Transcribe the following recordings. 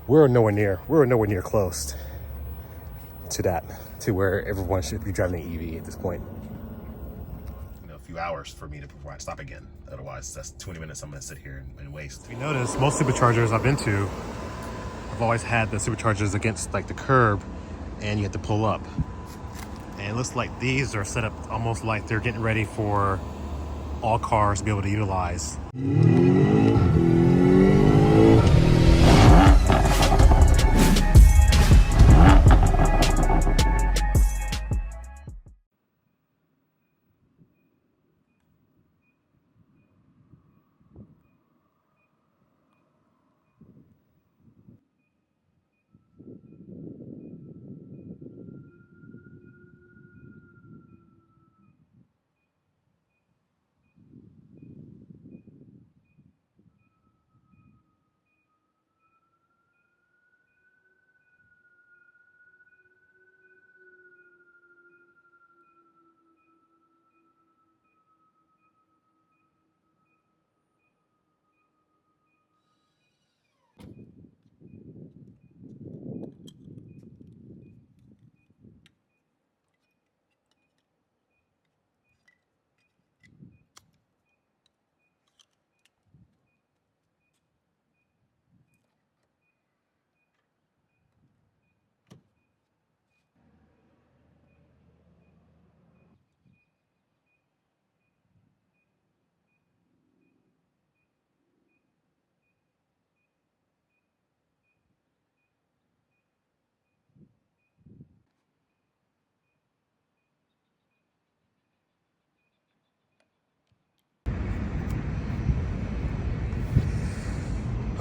we're nowhere near close to that, to where everyone should be driving an EV at this point. You know, a few hours for me to before I stop again. Otherwise, that's 20 minutes I'm gonna sit here and waste. If you notice, most superchargers I've been to, I've always had the superchargers against like the curb, and you have to pull up. And it looks like these are set up almost like they're getting ready for all cars to be able to utilize.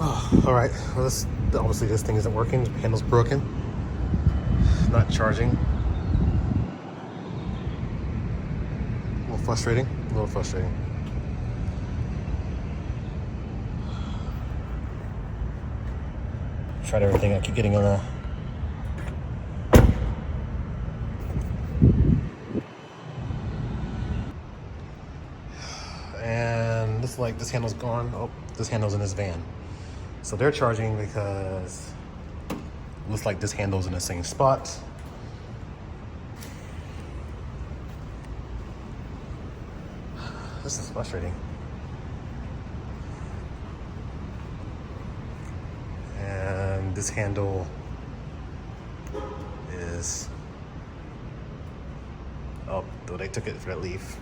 Oh, all right, well, obviously this thing isn't working, the handle's broken, not charging. A little frustrating. Tried everything, I keep getting on a and looks like this handle's gone. Oh, this handle's in this van. So they're charging because it looks like this handle's in the same spot. This is frustrating. And this handle is, oh, they took it for that leaf.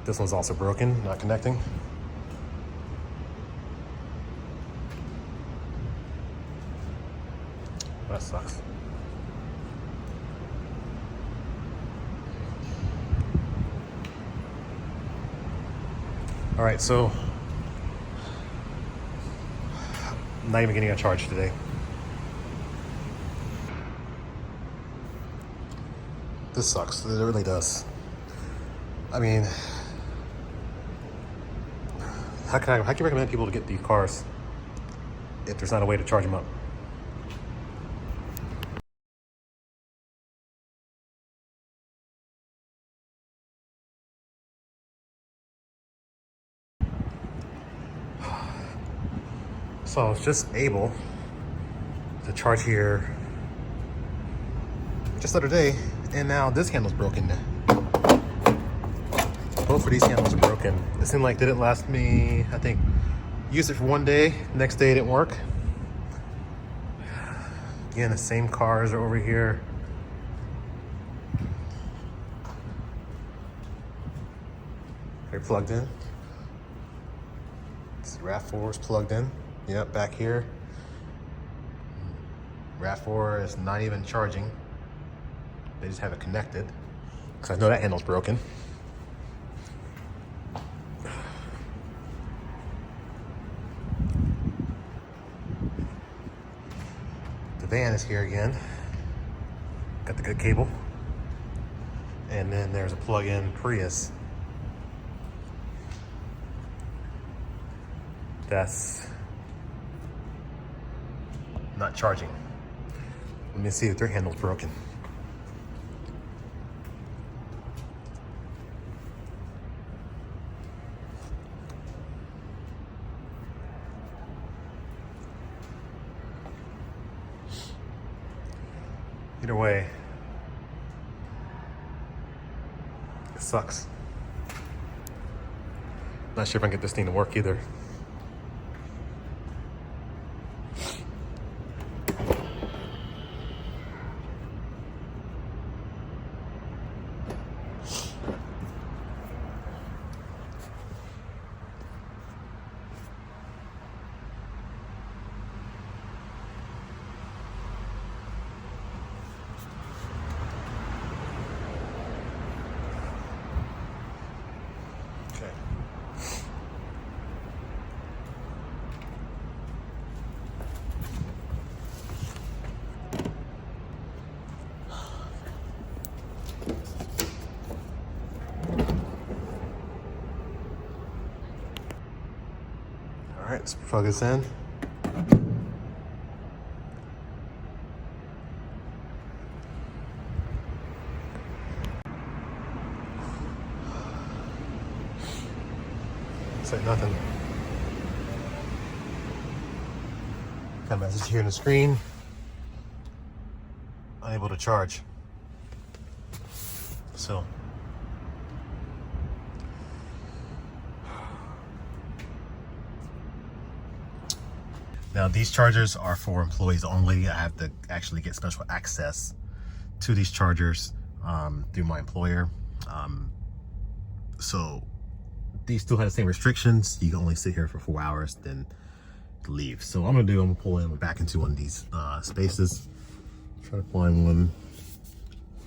This one's also broken, not connecting. That sucks. All right, so I'm not even getting a charge today. This sucks, it really does. I mean, how can you recommend people to get these cars if there's not a way to charge them up? So I was just able to charge here just the other day, and now this handle's broken. Both of these handles are broken. It seemed like they didn't last me, I think, used it for one day, next day it didn't work. Again, the same cars are over here. They're plugged in. This RAV4 is plugged in. Yep, back here. RAV4 is not even charging. They just have it connected. Because I know that handle's broken. The van is here again. Got the good cable. And then there's a plug-in Prius. That's not charging. Let me see if their handle's broken. Either way, it sucks. Not sure if I can get this thing to work either. All right, let's plug this in. It's like nothing. Got a message here on the screen. Unable to charge. So. Now these chargers are for employees only. I have to actually get special access to these chargers through my employer. So these still have the same restrictions. You can only sit here for 4 hours, then leave. So I'm gonna pull in back into one of these spaces. Try to find one,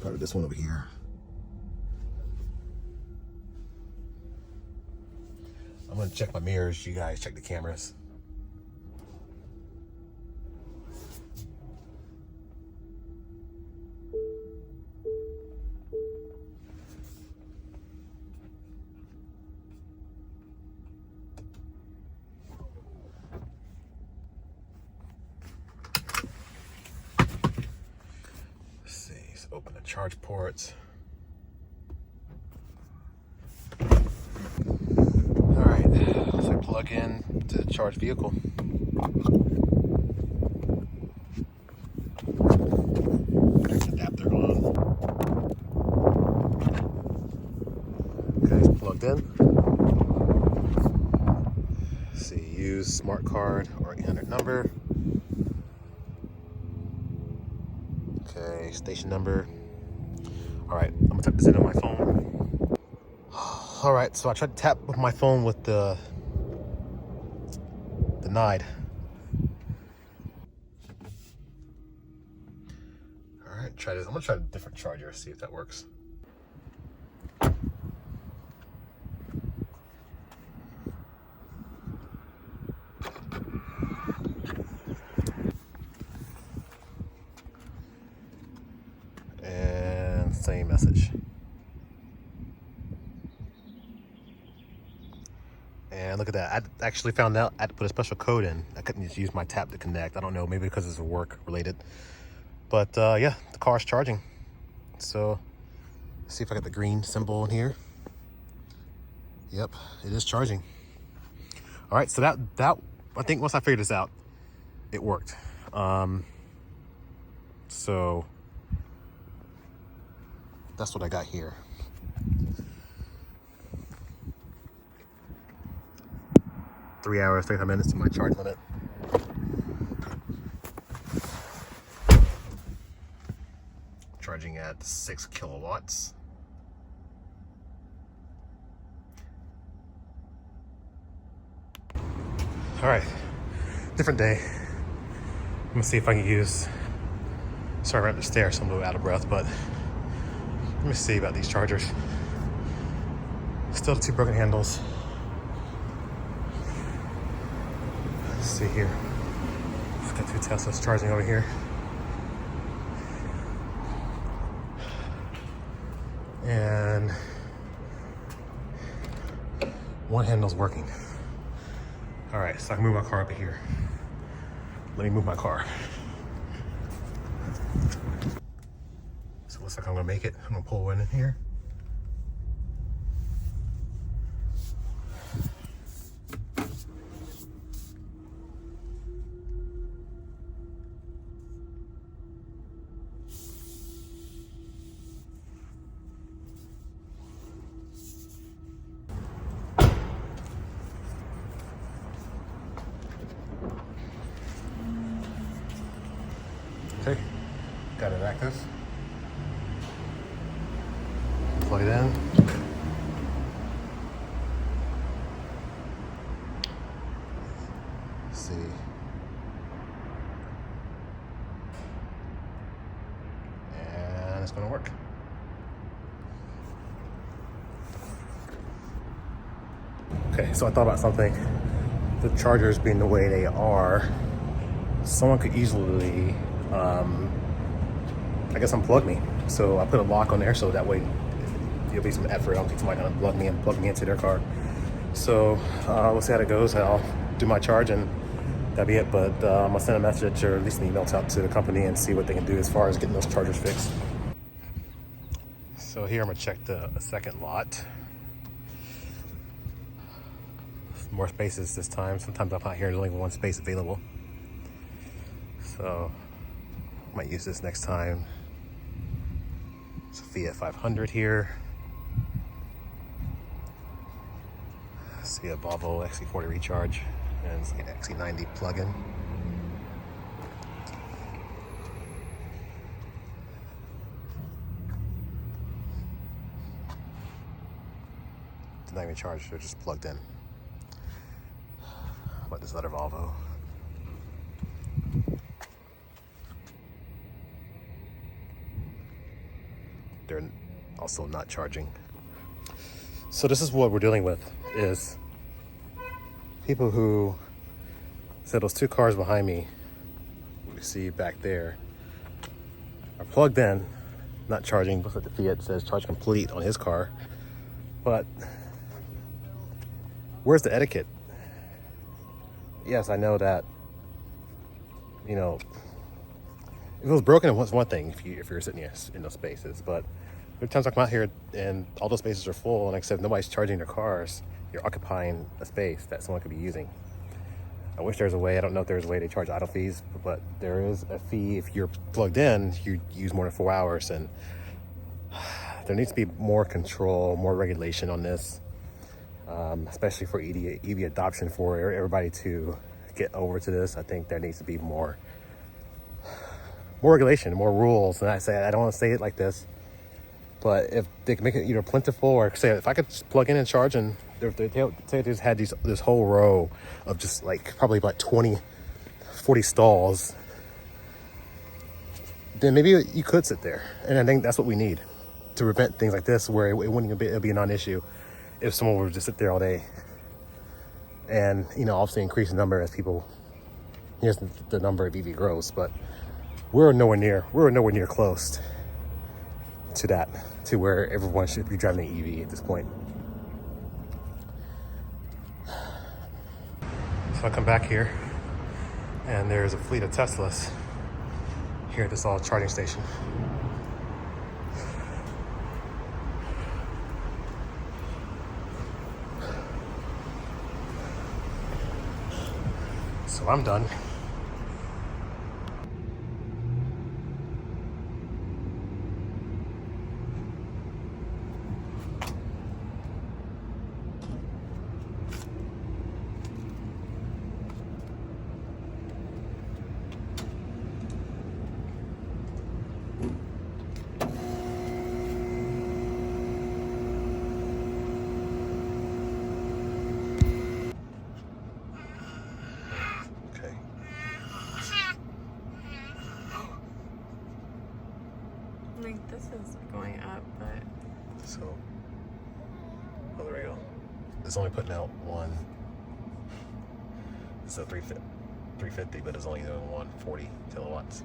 probably this one over here. I'm gonna check my mirrors. You guys check the cameras. Open the charge ports. All right, so plug in to the charge vehicle. Adapter on. Okay, it's plugged in. Let's see, use smart card or 800 number. Okay, station number. All right, I'm gonna type this in on my phone. All right, so I tried to tap with my phone with the denied. All right, try this. I'm gonna try a different charger, see if that works. Same message. And look at that. I actually found out I had to put a special code in. I couldn't just use my tap to connect. I don't know, maybe because it's work related. But yeah, the car's charging. So let's see if I got the green symbol in here. Yep, it is charging. All right, so that I think once I figured this out, it worked. So that's what I got here. Three hours, 35 minutes to my charge limit. Charging at 6 kilowatts. All right, different day. I'm gonna see if I can use, sorry, we're at the stairs, so I'm a little out of breath, but let me see about these chargers. Still the 2 broken handles. Let's see here. I've got 2 Teslas charging over here. And 1 handle's working. All right, so I can move my car up here. Let me move my car. So it looks like I'm gonna make it. I'm gonna pull one in here. Okay, got it active. Plug it in. Let's see. And it's gonna work. Okay, so I thought about something. The chargers being the way they are, someone could easily, I guess, unplug me. So I put a lock on there so that way there'll be some effort. I don't think somebody's gonna unplug me and plug me into their car. So we'll see how it goes. I'll do my charge and that'll be it. But I'm gonna send a message or at least an email out to the company and see what they can do as far as getting those chargers fixed. So here I'm gonna check the second lot. More spaces this time. Sometimes I'm out here, there's only one space available. So I might use this next time. It's a Fiat 500 here. See a Volvo XC40 recharge and it's an XC90 plug-in. It's not even charged, they're just plugged in. How about this other Volvo? They're also not charging. So this is what we're dealing with, is people who said those two cars behind me, we see back there, are plugged in, not charging. Looks like the Fiat says charge complete on his car. But where's the etiquette? Yes, I know that, you know, if it was broken, it was one thing if you're sitting in those spaces. But there are times I come out here and all those spaces are full, and except nobody's charging their cars, you're occupying a space that someone could be using. I wish there was a way. I don't know if there's a way to charge idle fees, but there is a fee if you're plugged in, you use more than 4 hours, and there needs to be more control, more regulation on this. Especially for EV adoption, for everybody to get over to this. I think there needs to be more regulation, more rules. And I don't want to say it like this, but if they can make it either plentiful, or say if I could just plug in and charge, and if they say they just had this whole row of just like probably about 20, 40 stalls, then maybe you could sit there. And I think that's what we need to prevent things like this, where it wouldn't be, it'd be a non-issue if someone were to just sit there all day. And, you know, obviously increase the number as people, here's the number of EV grows, but we're nowhere near close to that, to where everyone should be driving an EV at this point. So I come back here and there's a fleet of Teslas here at this all charging station. So I'm done. Like, this is going up, but... So, oh, there we go. It's only putting out one. It's a 350, but it's only doing 140 kilowatts.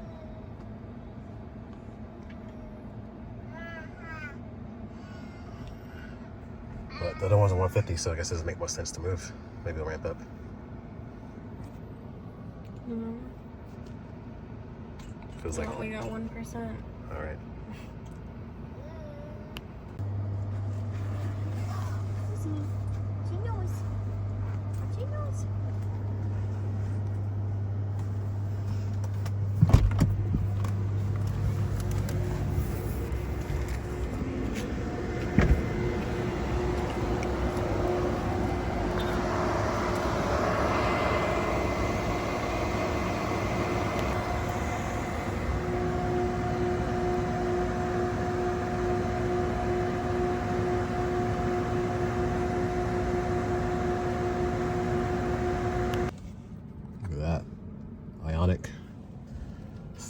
But the other one's a 150, so I guess it doesn't make much sense to move. Maybe it'll ramp up. Feels like... we got 1%. All right. She knows.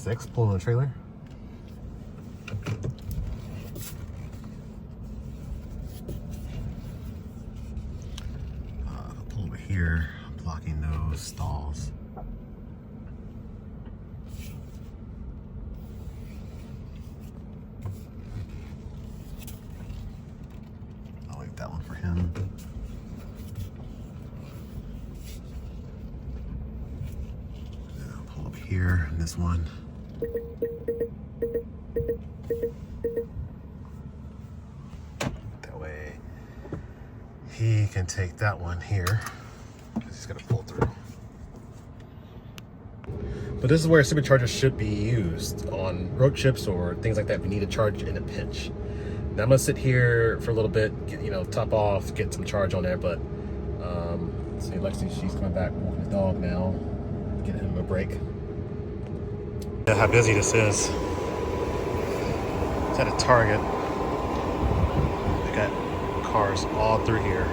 6 pulling the trailer. Pull over here, blocking those stalls. I'll leave that one for him. Pull up here in this one. That way he can take that one here. He's gonna pull through. But this is where superchargers should be used on road trips or things like that if you need to charge in a pinch. Now I'm gonna sit here for a little bit, get, top off, get some charge on there. But see, Lexi, she's coming back walking the dog now, get him a break. Yeah, how busy this is. It's at a Target. They got cars all through here,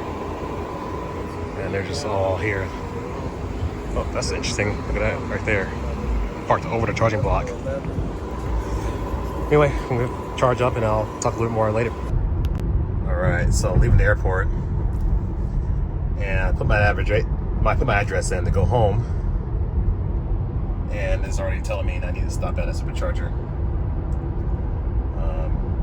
and they're just all here. Oh, that's interesting. Look at that right there. Parked over the charging block. Anyway, I'm gonna charge up and I'll talk a little more later. All right, so I'm leaving the airport and I put my address in to go home, and it's already telling me I need to stop at a supercharger.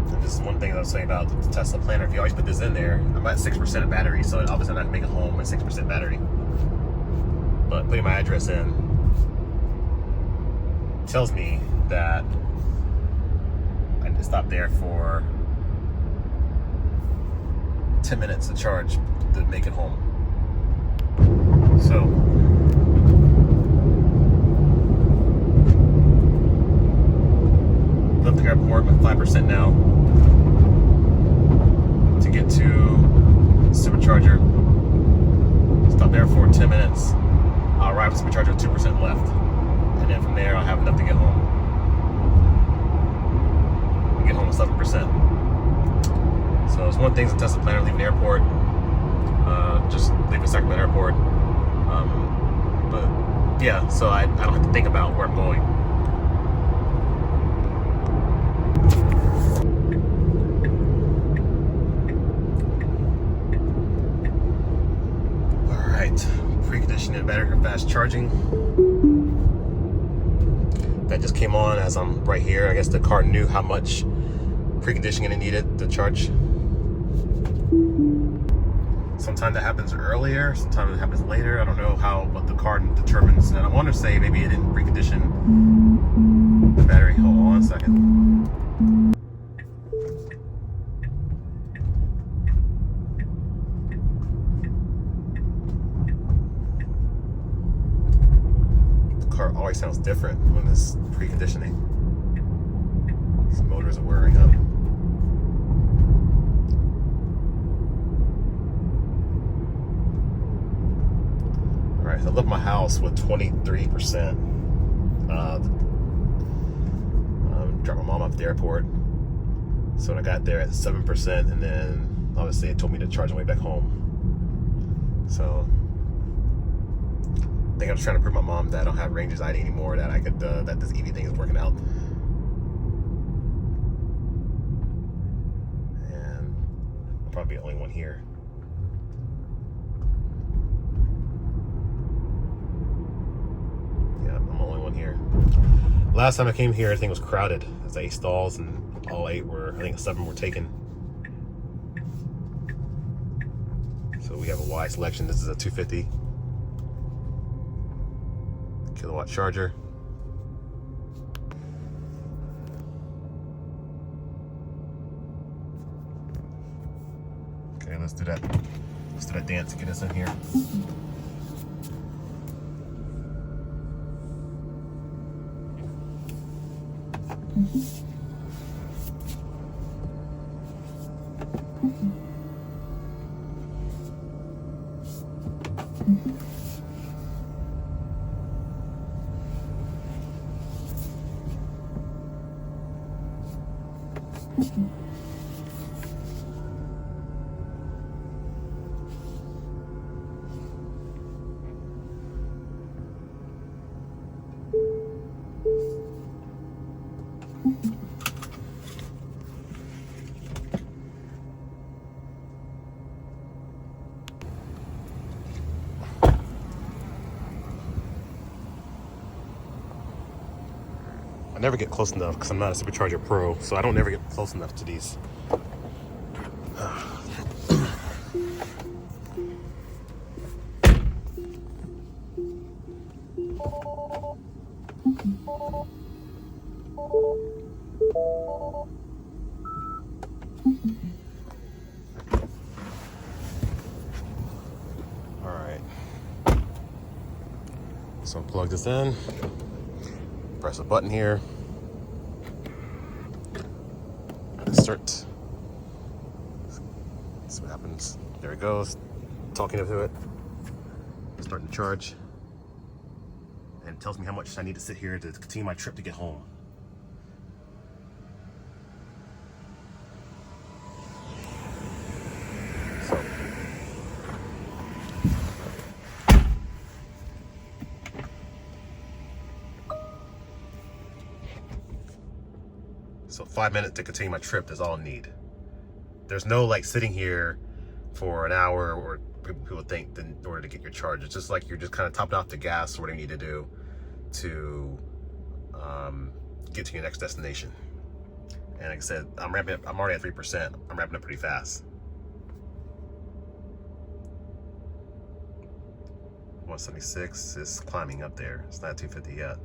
And this is one thing that I was saying about the Tesla planner. If you always put this in there, I'm at 6% of battery, so obviously I'm not gonna make it home with 6% battery. But putting my address in tells me that I need to stop there for 10 minutes to charge to make it home. So left the airport with 5% now to get to Supercharger. Stop there for 10 minutes. I'll arrive at Supercharger with 2% left, and then from there I'll have enough to get home. I get home with 7%. So it's one thing to Tesla planner leaving the airport, just leaving Sacramento Airport. But yeah, so I don't have to think about where I'm going. All right, preconditioning battery for fast charging. That just came on as I'm right here. I guess the car knew how much preconditioning it needed to charge. Sometimes that happens earlier, sometimes it happens later. I don't know what the car determines. And I want to say maybe it didn't precondition the battery. Hold on a second. The car always sounds different when it's preconditioning. These motors are wearing up. Alright, so I left my house with 23%. Dropped my mom off at the airport. So when I got there at 7%, and then obviously it told me to charge my way back home. So I think I was trying to prove to my mom that I don't have range anxiety anymore, that I could that this EV thing is working out. And I'll probably be the only one here. Yeah, I'm the only one here. Last time I came here, everything was crowded. There's 8 stalls, and all 8 were, I think 7 were taken. So we have a wide selection. This is a 250 kilowatt charger. Okay, let's do that. Let's do that dance to get us in here. I never get close enough because I'm not a Supercharger Pro, so I don't ever get close enough to these. Alright. So plug this in. Press a button here. Start. See what happens. There it goes. Talking to it. Starting to charge. And it tells me how much I need to sit here to continue my trip to get home. So 5 minutes to continue my trip is all I need. There's no like sitting here for an hour, or people think that in order to get your charge. It's just like you're just kind of topping off the gas or whatever you need to do to get to your next destination. And like I said, I'm already at 3%. I'm ramping up pretty fast. 176 is climbing up there. It's not 250 yet.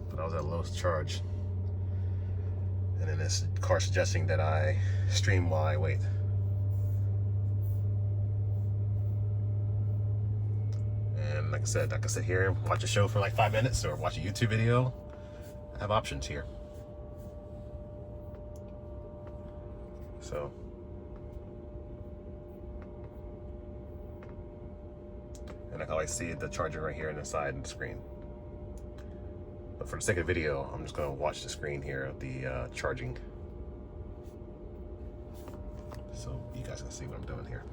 But I was at lowest charge. And then this car suggesting that I stream while I wait. And like I said, I can sit here and watch a show for like 5 minutes or watch a YouTube video. I have options here. So. And I can always see the charger right here on the side of the screen. But for the sake of video, I'm just going to watch the screen here of the charging. So you guys can see what I'm doing here.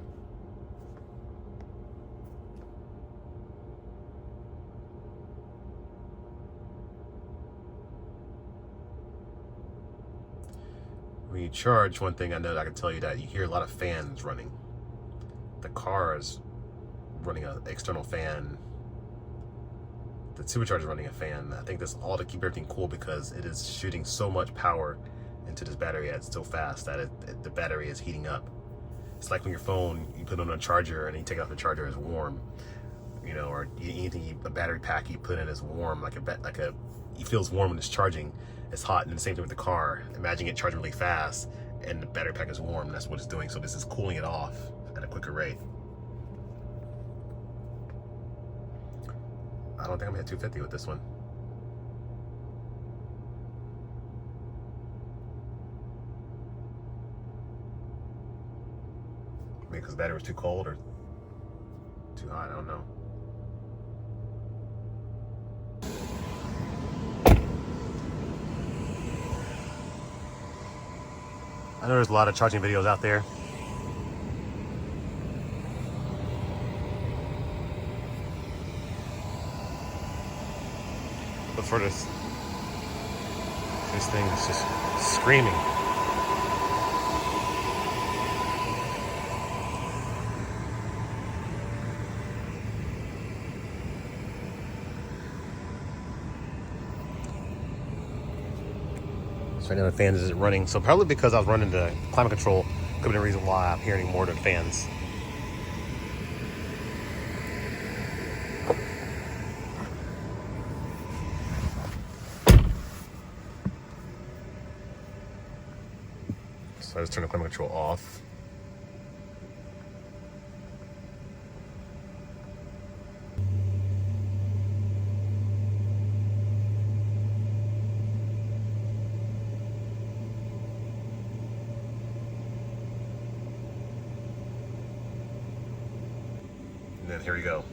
When you charge, one thing I know that I can tell you that you hear a lot of fans running. The car is running an external fan. The Supercharger is running a fan. I think that's all to keep everything cool because it is shooting so much power into this battery at so fast that the battery is heating up. It's like when your phone, you put it on a charger and you take it off the charger, it's warm. You know, or anything, a battery pack you put in is warm, it feels warm when it's charging. It's hot, and the same thing with the car. Imagine it charging really fast and the battery pack is warm. That's what it's doing. So this is cooling it off at a quicker rate. I don't think I'm gonna hit 250 with this one. Maybe because the battery was too cold or too hot, I don't know. I know there's a lot of charging videos out there. But for this thing is just screaming. So right now the fan isn't running. So probably because I was running the climate control could be the reason why I'm hearing more than fans. So I just turn the climate control off. And then here we go.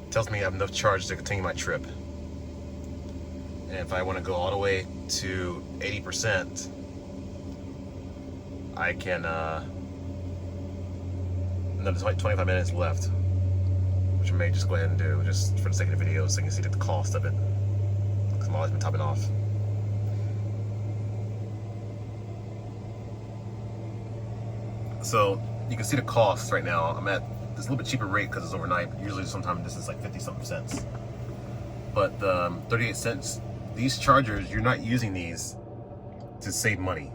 It tells me I have enough charge to continue my trip. And if I want to go all the way to 80%, I can, there's like 25 minutes left, which I may just go ahead and do just for the sake of the video so you can see the cost of it, because I'm always been topping off. So you can see the cost right now. I'm at this little bit cheaper rate because it's overnight. Usually sometimes this is like 50 something cents. But 38 cents, these chargers, you're not using these to save money.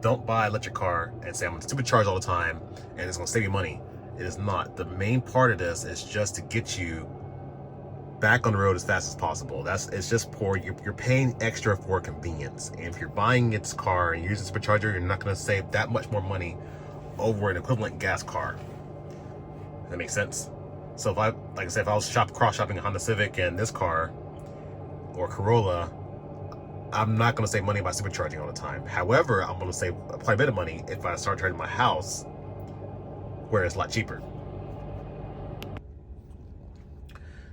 Don't buy an electric car and say, I'm going to supercharge all the time and it's going to save you money. It is not. The main part of this is just to get you back on the road as fast as possible. It's just poor. You're paying extra for convenience. And if you're buying this car and you're using a supercharger, you're not going to save that much more money over an equivalent gas car. Does that make sense? So if I was cross shopping a Honda Civic and this car or Corolla, I'm not going to save money by supercharging all the time. However, I'm going to save quite a bit of money if I start charging my house where it's a lot cheaper.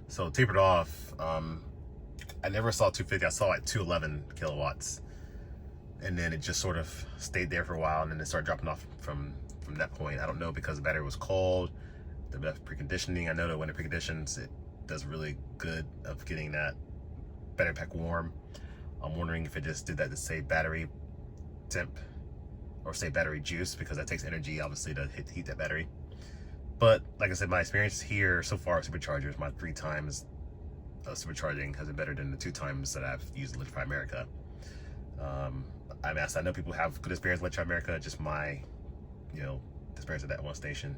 So tapered off, I never saw 250. I saw like 211 kilowatts, and then it just sort of stayed there for a while, and then it started dropping off from that point. I don't know, because the battery was cold, the preconditioning. I know that when it preconditions, it does really good of getting that battery pack warm. I'm wondering if it just did that to save battery temp or save battery juice, because that takes energy obviously to heat that battery. But like I said, my experience here so far with superchargers, my 3 times of supercharging has been better than the 2 times that I've used Electrify America. I know people have good experience with Electrify America, just my, experience at that one station.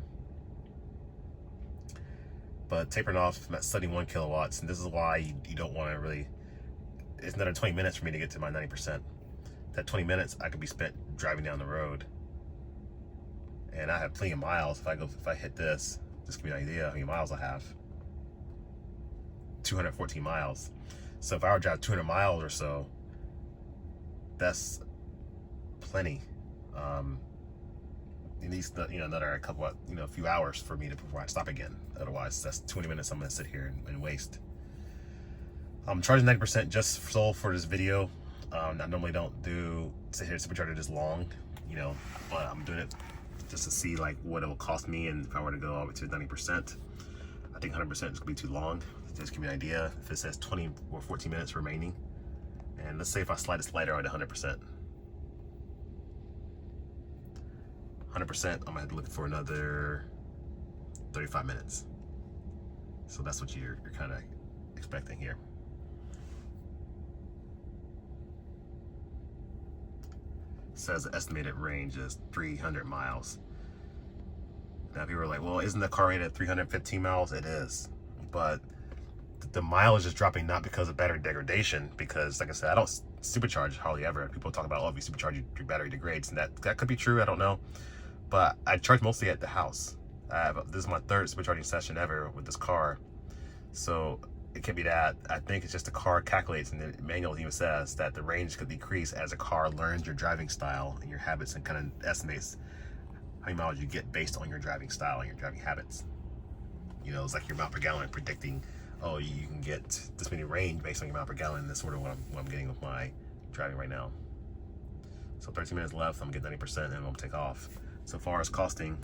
But tapering off, I'm at 71 kilowatts, and this is why you don't want to really. It's another 20 minutes for me to get to my 90%. That 20 minutes I could be spent driving down the road, and I have plenty of miles. If I hit this, just give me an idea how many miles I have. 214 miles. So if I were to drive 200 miles or so, that's plenty. It needs another a few hours for me before I stop again. Otherwise, that's 20 minutes I'm gonna sit here and waste. I'm charging 90% just for this video. I normally don't sit here and supercharger this long, but I'm doing it just to see like what it will cost me, and if I were to go all the way to 90%. I think 100% is gonna be too long. Just give me an idea. If it says 20 or 14 minutes remaining, and let's say if I slide this lighter on to 100%. 100%, I'm gonna have to look for another 35 minutes. So that's what you're kind of expecting here. Says the estimated range is 300 miles. Now people are like, well, isn't the car rated at 315 miles? It is, but the mileage is dropping not because of battery degradation, because like I said, I don't supercharge hardly ever. People talk about, oh, if you supercharge, your battery degrades, and that could be true, I don't know, but I charge mostly at the house. This is my 3rd supercharging session ever with this car, so it can't be that. I think it's just the car calculates, and the manual even says that the range could decrease as a car learns your driving style and your habits, and kind of estimates how many miles you get based on your driving style and your driving habits. It's like your mile per gallon predicting, oh, you can get this many range based on your mile per gallon. That's sort of what I'm getting with my driving right now. So 13 minutes left, I'm gonna get 90% and I'm gonna take off. So far as costing,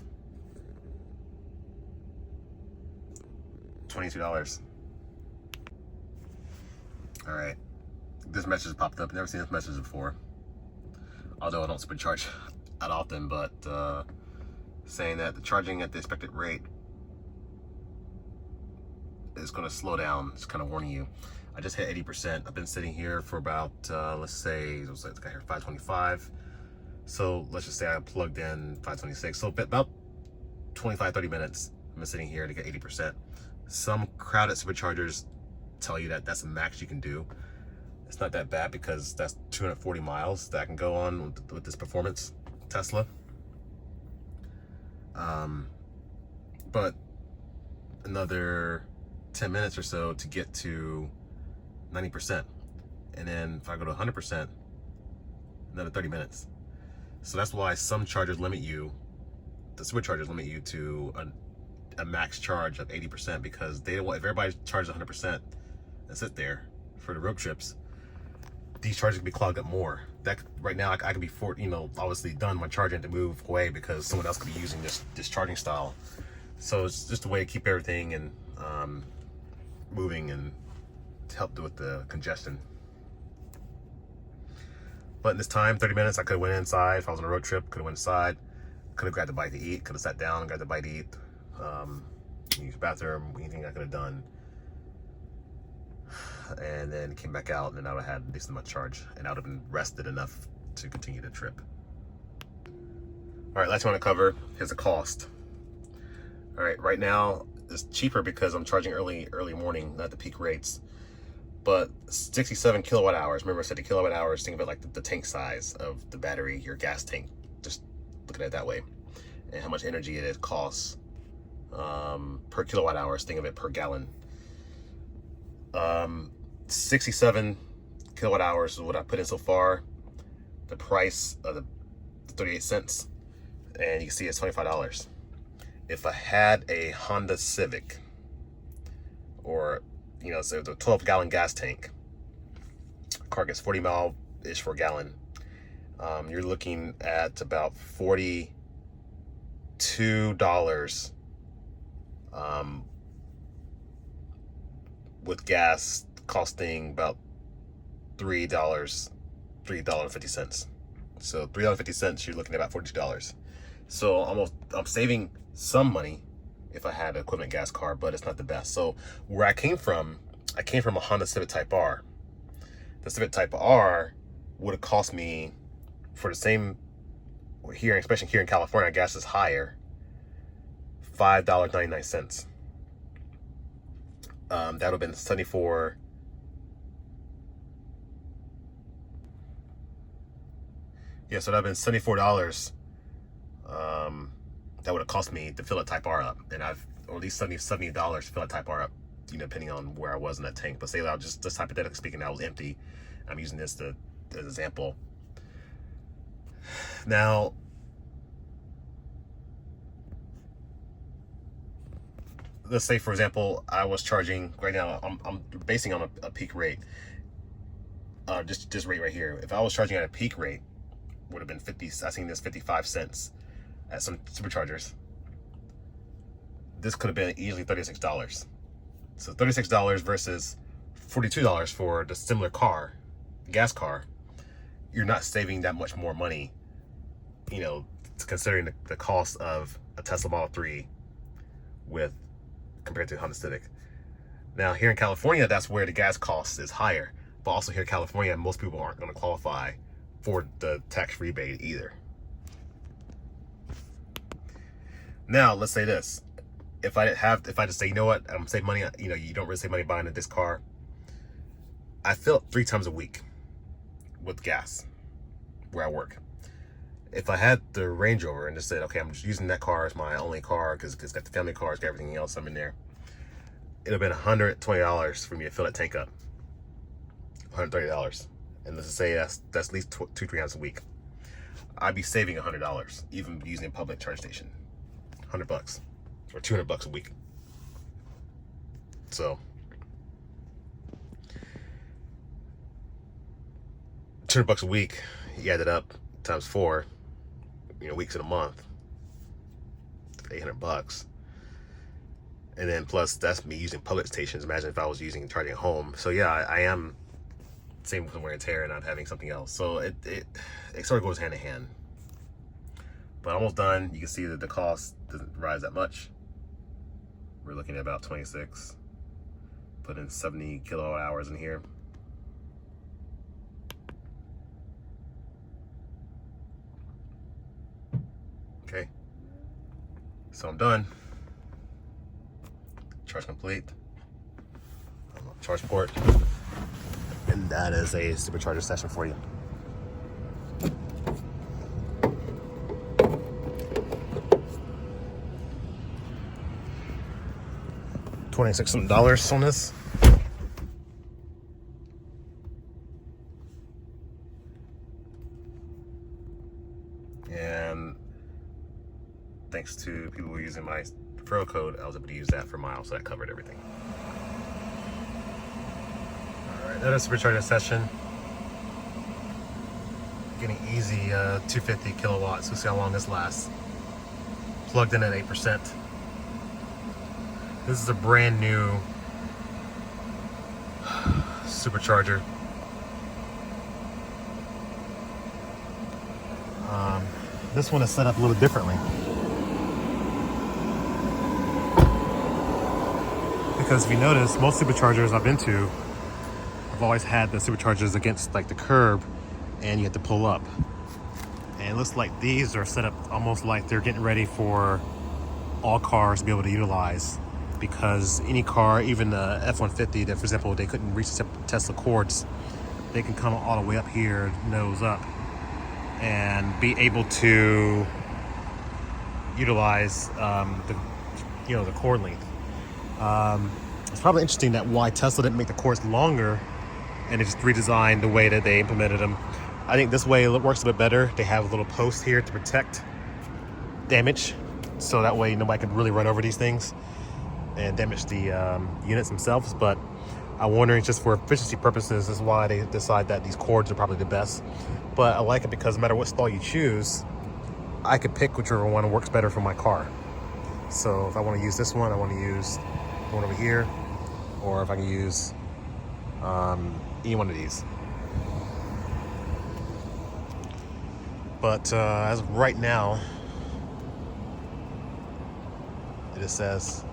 $22. All right, this message popped up. Never seen this message before, although I don't supercharge that often, but saying that the charging at the expected rate is going to slow down. It's kind of warning you. I just hit 80%. I've been sitting here for about let's say it was like got here 525. So let's just say I plugged in 526. So about 25-30 minutes. I've been sitting here to get 80%. Some crowded superchargers tell you that that's the max you can do. It's not that bad, because that's 240 miles that I can go on with this performance Tesla. But another 10 minutes or so to get to 90%, and then if I go to 100%, another 30 minutes. So that's why some chargers limit you, the superchargers limit you to a max charge of 80%, because they don't want, if everybody charges 100% and sit there for the road trips, these chargers can be clogged up more. That right now I can be obviously done my charging to move away, because someone else could be using this charging style. So it's just a way to keep everything and moving and to help with the congestion. But in this time, 30 minutes, I could have went inside. If I was on a road trip, could have went inside, Could have grabbed a bite to eat, could have sat down and grabbed a bite to eat, used the bathroom, anything I could have done. And then came back out, and then I would have had a decent amount of charge, and I would have been rested enough to continue the trip. All right, last one to cover is the cost. All right, right now it's cheaper because I'm charging early morning, not the peak rates. But 67 kilowatt hours. Remember I said the kilowatt hours, think of it like the tank size of the battery, your gas tank. Just look at it that way. And how much energy it costs per kilowatt hours, think of it per gallon. 67 kilowatt hours is what I put in so far. The price of the 38 cents. And you can see it's $25. If I had a Honda Civic, or so the 12-gallon gas tank, car gets 40 mile-ish for a gallon. You're looking at about $42 with gas costing about $3.50. So $3.50, you're looking at about $42. So I'm saving some money if I had an equivalent gas car, but it's not the best. So where I came from a Honda Civic Type R. The Civic Type R would have cost me, for the same, here, especially here in California, gas is higher, $5.99. That would have been 74. Yeah, so that would have been $74. That would have cost me to fill a Type R up, and or at least $70 to fill a Type R up, depending on where I was in that tank. But say that just hypothetically speaking, I was empty. I'm using this as an example. Now, let's say, for example, I was charging right now. I'm basing on a peak rate. This rate right here. If I was charging at a peak rate, would have been 50. I think this 55 cents at some superchargers. This could have been easily $36. So $36 versus $42 for the similar car, gas car. You're not saving that much more money, considering the cost of a Tesla Model 3 compared to a Honda Civic. Now here in California, that's where the gas cost is higher. But also here in California, most people aren't going to qualify for the tax rebate either. Now let's say this: if I just say, what, I'm saving money. You don't really save money buying this car. I fill it 3 times a week with gas where I work. If I had the Range Rover and just said, okay, I'm just using that car as my only car because it's got the family car, it's got everything else I'm in there, it'd have been $120 for me to fill that tank up. $130. And let's just say that's at least 2-3 times a week. I'd be saving $100 even using a public charge station. $100 or $200 a week. So $200 a week, you add it up times 4, weeks in a month, $800. And then plus that's me using public stations. Imagine if I was charging at home. So yeah, I am saving some wear and tear and not having something else. So it sort of goes hand in hand. But almost done. You can see that the cost doesn't rise that much. We're looking at about 26. Put in 70 kilowatt hours in here. Okay. So I'm done. Charge complete. Charge port. And that is a supercharger session for you. $26 on this. And thanks to people who are using my referral code, I was able to use that for miles, so that covered everything. Alright, that is a supercharger session. Getting easy 250 kilowatts. We'll see how long this lasts. Plugged in at 8%. This is a brand new supercharger. This one is set up a little differently. Because if you notice, most superchargers I've been to, I've always had the superchargers against like the curb and you have to pull up. And it looks like these are set up almost like they're getting ready for all cars to be able to utilize, because any car, even the F-150 that, for example, they couldn't reach the Tesla cords, they can come all the way up here, nose up, and be able to utilize the cord length. It's probably interesting that why Tesla didn't make the cords longer and they just redesigned the way that they implemented them. I think this way it works a bit better. They have a little post here to protect damage, so that way nobody can really run over these things and damage the units themselves. But I'm wondering, just for efficiency purposes, is why they decide that these cords are probably the best. But I like it because no matter what stall you choose, I could pick whichever one works better for my car. So if I want to use this one, I want to use one over here, or if I can use any one of these. But as of right now, it just says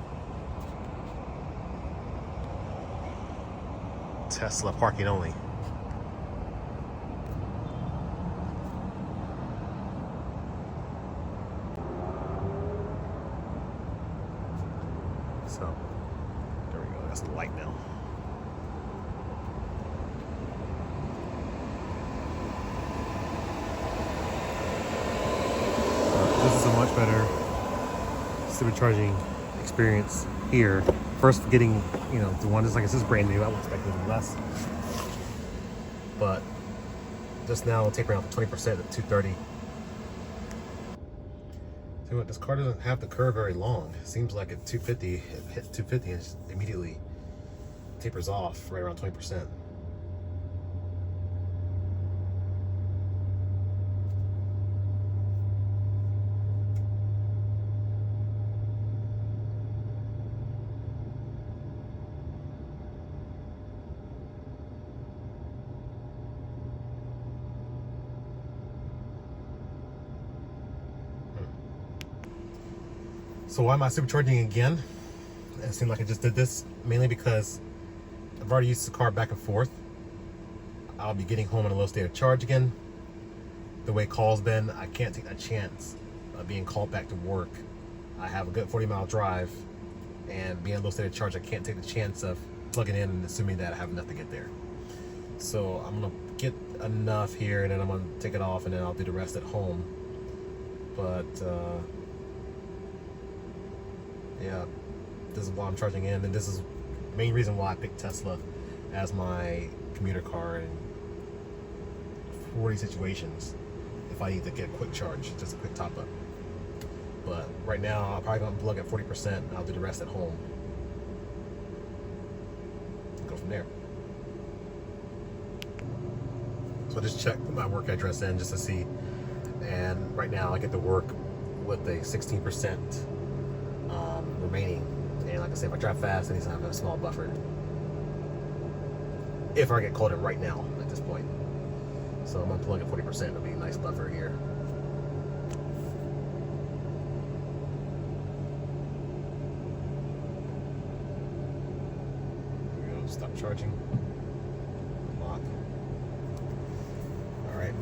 Tesla parking only. So there we go, that's the light now. This is a much better supercharging experience here. First, getting the one that's like, this is brand new. I would expect it to be less, but just now tapering off 20% at 230. See what, this car doesn't have the curve very long. It seems like at 250, it hits 250 and just immediately tapers off right around 20%. So why am I supercharging again? It seemed like I just did this mainly because I've already used the car back and forth. I'll be getting home in a low state of charge again. The way call's been, I can't take that chance of being called back to work. I have a good 40-mile drive, and being in a low state of charge, I can't take the chance of plugging in and assuming that I have enough to get there. So I'm gonna get enough here, and then I'm gonna take it off, and then I'll do the rest at home. But yeah, this is why I'm charging in, and this is the main reason why I picked Tesla as my commuter car in 40 situations if I need to get a quick charge, just a quick top up. But right now, I'll probably gonna plug at 40%, and I'll do the rest at home. Go from there. So I just checked my work address in just to see, and right now I get to work with a 16% remaining. And like I said, if I drive fast, I need to have a small buffer. If I get called in right now at this point. So I'm gonna plug at 40%, it'll be a nice buffer here. Here we go, stop charging. Lock. Alright.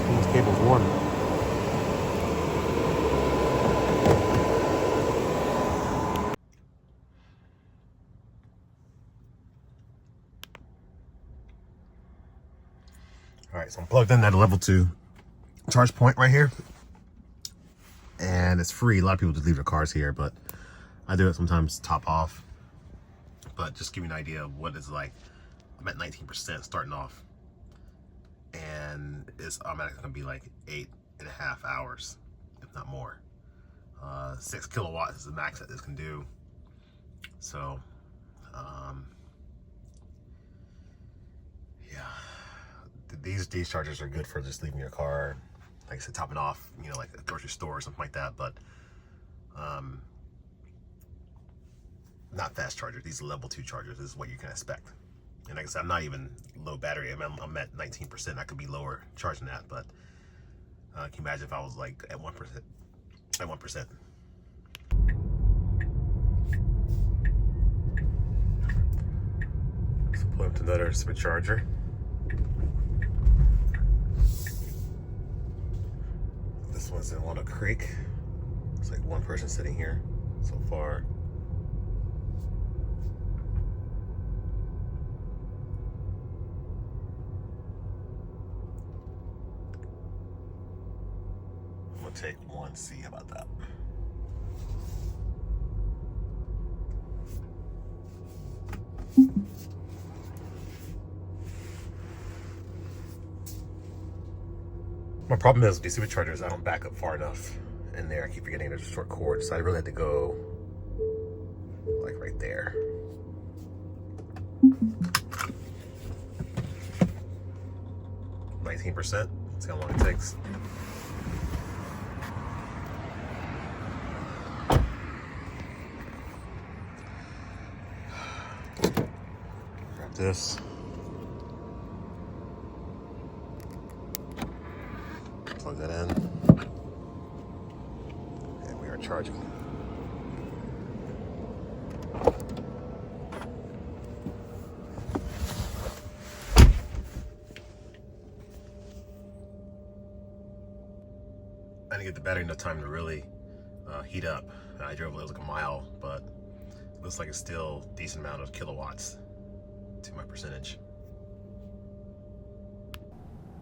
This cable's warm. Alright, so I'm plugged in at a level 2 charge point right here. And it's free. A lot of people just leave their cars here, but I do it sometimes top off. But just give you an idea of what it's like. I'm at 19% starting off. And it's automatically gonna be like 8.5 hours, if not more. 6 kilowatts is the max that this can do. So, yeah. These chargers are good for just leaving your car, like I said, topping off, like a grocery store or something like that. But not fast chargers. These are level 2 chargers. This is what you can expect. And like I said, I'm not even low battery. I'm at 19%. I could be lower charging that, but can you imagine if I was like at 1%? At 1%. So pull up to another Supercharger. This one's in Walnut Creek. It's like one person sitting here so far. I'm gonna take one C. How about that? My problem is with these Superchargers, I don't back up far enough in there. I keep forgetting there's a short cord, so I really had to go like right there. %. See how long it takes. Grab this. Plug that in. And we are charging. I didn't get the battery enough time to really heat up. I drove it was like a mile, but it looks like it's still a decent amount of kilowatts to my percentage.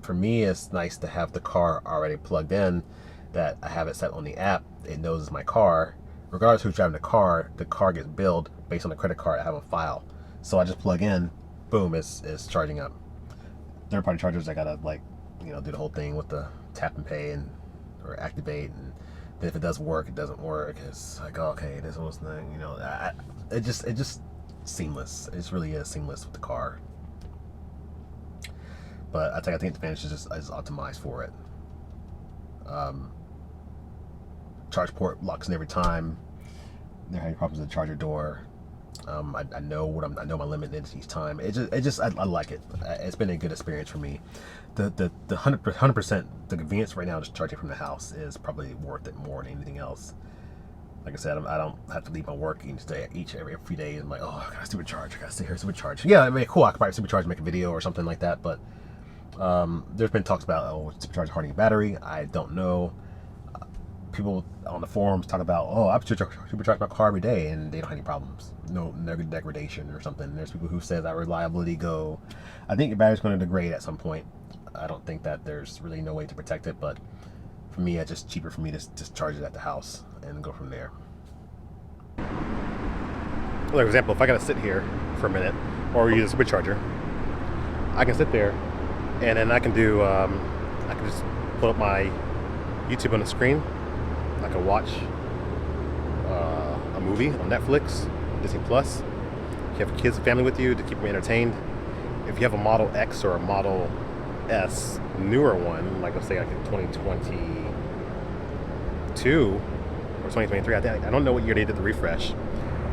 For me, it's nice to have the car already plugged in, that I have it set on the app. It knows it's my car. Regardless of who's driving the car gets billed based on the credit card I have on file. So I just plug in, boom, it's charging up. Third-party chargers, I gotta do the whole thing with the tap and pay or activate, and then if it does work, it doesn't work. It's like, okay, this one's thing, it just seamless. It really is seamless with the car. But I think the advantage is optimized for it. Charge port locks in every time. There are any problems with the charger door. I know I know my limit is each time. I like it. It's been a good experience for me. The 100% the convenience right now, just charging from the house, is probably worth it more than anything else. Like I said, I don't have to leave my work every few days. I'm like, oh, I gotta supercharge. I gotta stay here, supercharge. Yeah, I mean, cool. I could probably supercharge, make a video or something like that. But there's been talks about supercharge hardening a battery. I don't know. People on the forums talk about, I supercharge my car every day and they don't have any problems. No degradation or something. There's people who say that reliability go. I think your battery's going to degrade at some point. I don't think that there's really no way to protect it, but for me, it's just cheaper for me to just charge it at the house and go from there. For example, if I got to sit here for a minute or use a supercharger, I can sit there and then I can do, I can just put up my YouTube on the screen. I can watch a movie on Netflix, Disney Plus. If you have kids and family with you, to keep them entertained. If you have a Model X or a Model S, newer one, like let's say like a 2022 or 2023, I don't know what year they did the refresh,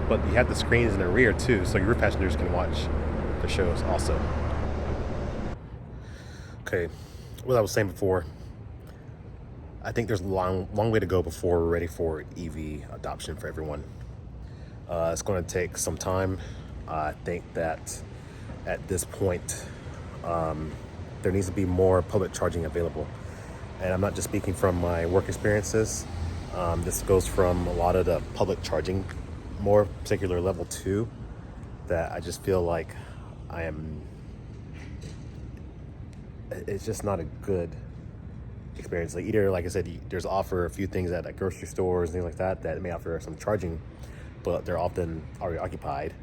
but you have the screens in the rear too, so your rear passengers can watch the shows also. Okay, what I was saying before, I think there's a long way to go before we're ready for EV adoption for everyone. It's going to take some time. I think that at this point, there needs to be more public charging available. And I'm not just speaking from my work experiences. This goes from a lot of the public charging, more particular level 2, that I just feel like it's just not a good experience. Like either, like I said, there's offer a few things at grocery stores and things like that may offer some charging, but they're often already occupied.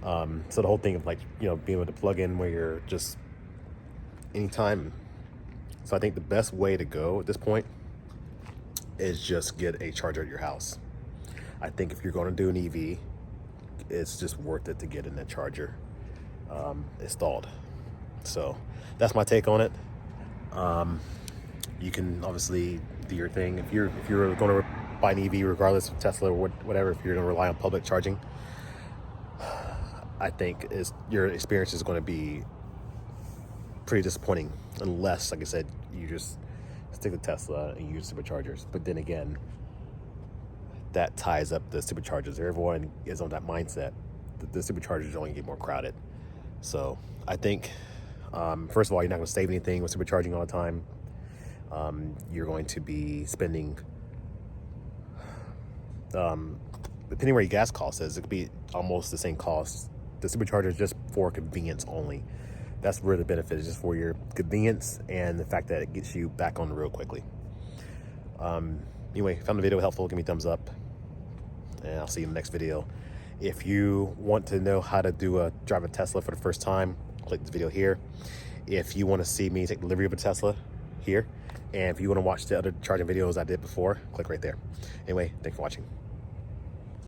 So the whole thing of being able to plug in where you're just anytime. So I think the best way to go at this point is just get a charger at your house. I think if you're going to do an EV, it's just worth it to get in that charger installed. So that's my take on it. You can obviously do your thing. If you're going to buy an EV, regardless of Tesla or whatever, if you're going to rely on public charging, I think your experience is going to be pretty disappointing unless, like I said, you just stick to Tesla and use superchargers. But then again, that ties up the superchargers. Everyone is on that mindset that the superchargers only get more crowded. So I think, first of all, you're not going to save anything with supercharging all the time. You're going to be spending, depending where your gas cost is, it could be almost the same cost. The supercharger is just for convenience only. That's where the benefit is, just for your convenience and the fact that it gets you back on the road quickly. Anyway, found the video helpful, give me a thumbs up, and I'll see you in the next video. If you want to know how to drive a Tesla for the first time, click this video here. If you want to see me take delivery of a Tesla, here. And if you want to watch the other charging videos I did before, click right there. Anyway, thanks for watching.